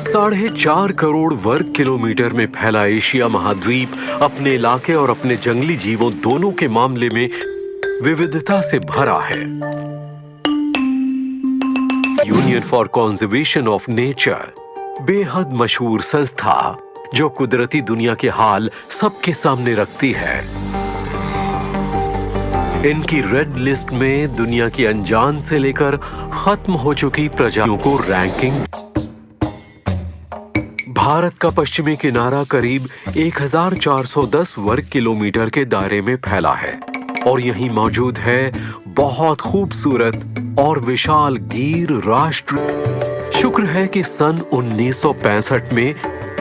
4.5 करोड़ वर्ग किलोमीटर में फैला एशिया महाद्वीप अपने इलाके और अपने जंगली जीवों दोनों के मामले में विविधता से भरा है। Union for conservation of nature बेहद मशहूर संस्था जो कुदरती दुनिया के हाल सबके सामने रखती है। इनकी रेड लिस्ट में दुनिया की अनजान से लेकर खत्म हो चुकी प्रजातियों को रैंकिंग। भारत का पश्चिमी किनारा करीब 1410 वर्ग किलोमीटर के दायरे में फैला है और यहीं मौजूद है बहुत खूबसूरत और विशाल गिर राष्ट्र। शुक्र है कि सन 1965 में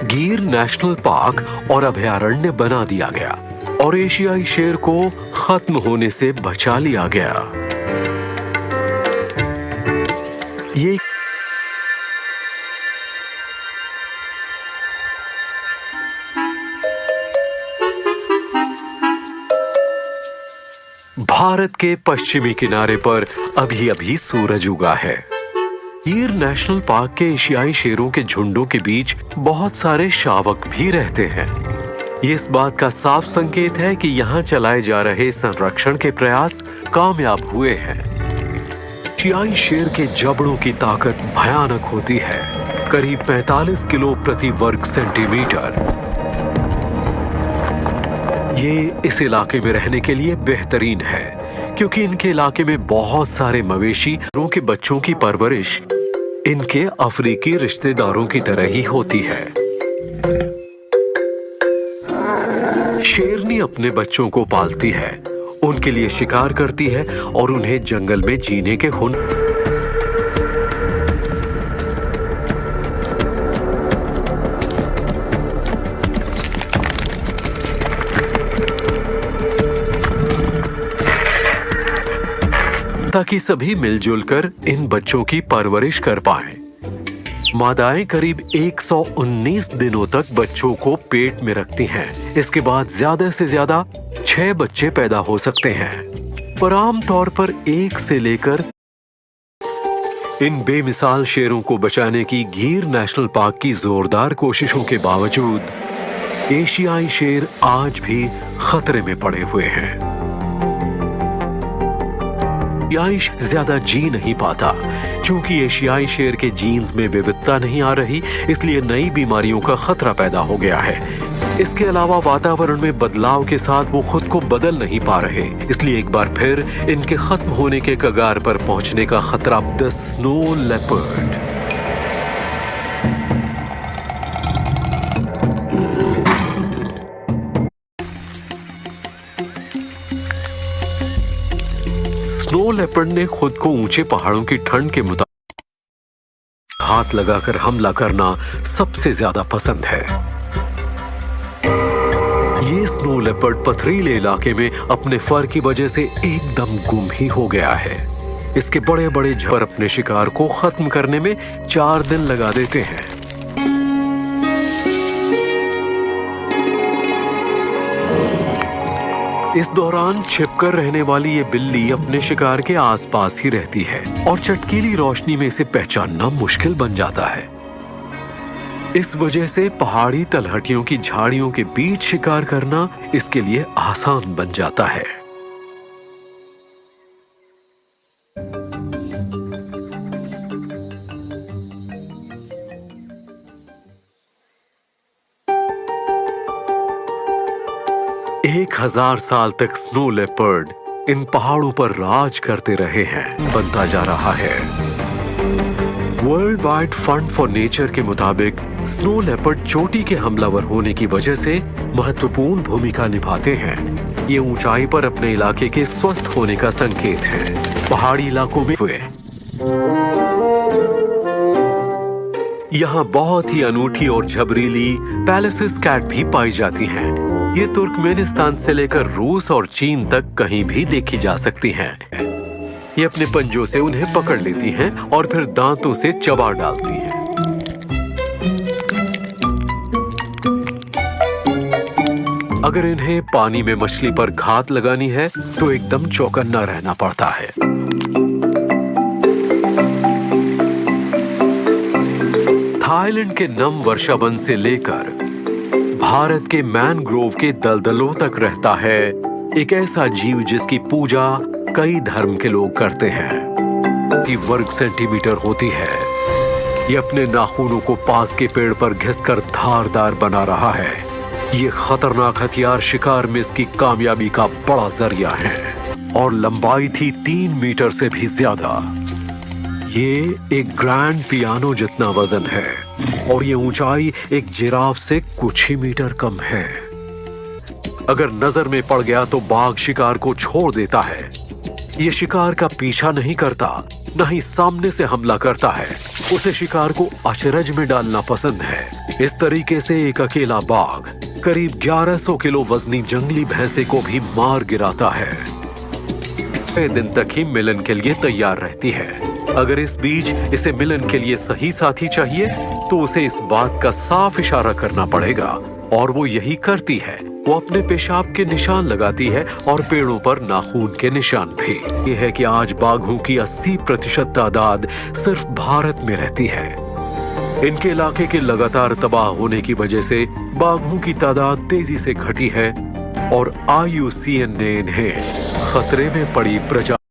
गिर नेशनल पार्क और अभयारण्य बना दिया गया और एशियाई शेर को खत्म होने से बचा लिया गया। ये भारत के पश्चिमी किनारे पर अभी अभी सूरज उगा है। गिर नेशनल पार्क के एशियाई शेरों के झुंडों के बीच बहुत सारे शावक भी रहते हैं। ये इस बात का साफ संकेत है कि यहाँ चलाए जा रहे संरक्षण के प्रयास कामयाब हुए हैं। एशियाई शेर के जबड़ों की ताकत भयानक होती है, करीब 45 किलो प्रति वर्ग सेंटीमीटर। ये इस इलाके में रहने के लिए बेहतरीन है क्योंकि इनके इलाके में बहुत सारे मवेशी के बच्चों की परवरिश इनके अफ्रीकी रिश्तेदारों की तरह ही होती है। शेरनी अपने बच्चों को पालती है, उनके लिए शिकार करती है और उन्हें जंगल में जीने के हुनर ताकि सभी मिलजुल कर इन बच्चों की परवरिश कर पाएं। मादाएं करीब 119 दिनों तक बच्चों को पेट में रखती हैं। इसके बाद ज्यादा से ज्यादा 6 बच्चे पैदा हो सकते हैं, पर आमतौर पर 1 से लेकर। इन बेमिसाल शेरों को बचाने की गिर नेशनल पार्क की जोरदार कोशिशों के बावजूद एशियाई शेर आज भी खतरे में पड़े हुए हैं। एशियाई ज्यादा जी नहीं पाता। चूंकि एशियाई शेर के जीन्स में विविधता नहीं आ रही, इसलिए नई बीमारियों का खतरा पैदा हो गया है। इसके अलावा वातावरण में बदलाव के साथ वो खुद को बदल नहीं पा रहे, इसलिए एक बार फिर इनके खत्म होने के कगार पर पहुंचने का खतरा। The snow leopard snow leopard ने खुद को ऊंचे पहाड़ों की ठंड के मुताबिक हाथ लगाकर हमला करना सबसे ज्यादा पसंद है। ये स्नो लेपर्ड पथरीले इलाके में अपने फर की वजह से एकदम गुम ही हो गया है। इसके बड़े बड़े झर अपने शिकार को खत्म करने में 4 दिन लगा देते हैं। इस दौरान छिपकर रहने वाली ये बिल्ली अपने शिकार के आसपास ही रहती है और चटकीली रोशनी में इसे पहचानना मुश्किल बन जाता है। इस वजह से पहाड़ी तलहटियों की झाड़ियों के बीच शिकार करना इसके लिए आसान बन जाता है। एक 1000 साल तक स्नो लेपर्ड इन पहाड़ों पर राज करते रहे हैं, बनता जा रहा है। World wide fund for nature के मुताबिक स्नो लेपर्ड चोटी के हमलावर होने की वजह से महत्वपूर्ण भूमिका निभाते हैं। ये ऊंचाई पर अपने इलाके के स्वस्थ होने का संकेत है। पहाड़ी इलाकों में हुए यहाँ बहुत ही अनूठी और झबरीली पैलेसिस कैट भी पाई जाती हैं। ये तुर्कमेनिस्तान से लेकर रूस और चीन तक कहीं भी देखी जा सकती हैं। ये अपने पंजों से उन्हें पकड़ लेती हैं और फिर दांतों से चबा डालती हैं। अगर इन्हें पानी में मछली पर घात लगानी है तो एकदम चौकन्ना रहना पड़ता है। थाई थाईलैंड के नम वर्षावन से लेकर भारत के मैनग्रोव के दलदलों तक रहता है एक ऐसा जीव जिसकी पूजा कई धर्म के लोग करते हैं। की वर्ग सेंटीमीटर होती है। ये अपने नाखूनों को पास के पेड़ पर घिसकर धारदार बना रहा है। ये खतरनाक हथियार शिकार में इसकी कामयाबी का बड़ा जरिया है और लंबाई थी 3 मीटर से भी ज्यादा। ये एक ग्रैंड पियानो जितना वजन है और ये ऊंचाई एक जिराफ से कुछ ही मीटर कम है। अगर नजर में पड़ गया तो बाघ शिकार को छोड़ देता है। ये शिकार का पीछा नहीं करता, न ही सामने से हमला करता है। उसे शिकार को अचरज में डालना पसंद है। इस तरीके से एक अकेला बाघ करीब 1100 किलो वजनी जंगली भैंसे को भी मार गिराता है। 6 दिन तक ही मिलन के लिए तैयार रहती है। अगर इस बीच इसे मिलन के लिए सही साथी चाहिए तो उसे इस बात का साफ इशारा करना पड़ेगा और वो यही करती है। वो अपने पेशाब के निशान लगाती है और पेड़ों पर नाखून के निशान भी। ये है कि आज बाघों की 80% तादाद सिर्फ भारत में रहती है। इनके इलाके के लगातार तबाह होने की वजह से बाघों की तादाद तेजी से घटी है और IUCN ने इन्हें खतरे में पड़ी प्रजाति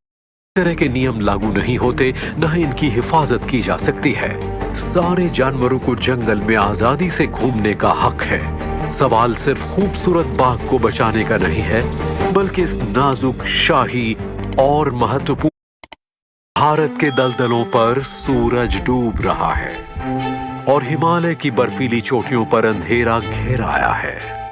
तरह के नियम लागू नहीं होते, न ही इनकी हिफाजत की जा सकती है। सारे जानवरों को जंगल में आजादी से घूमने का हक है। सवाल सिर्फ खूबसूरत बाघ को बचाने का नहीं है, बल्कि इस नाजुक, शाही और महत्वपूर्ण भारत के दलदलों पर सूरज डूब रहा है और हिमालय की बर्फीली चोटियों पर अंधेरा घेर आया है।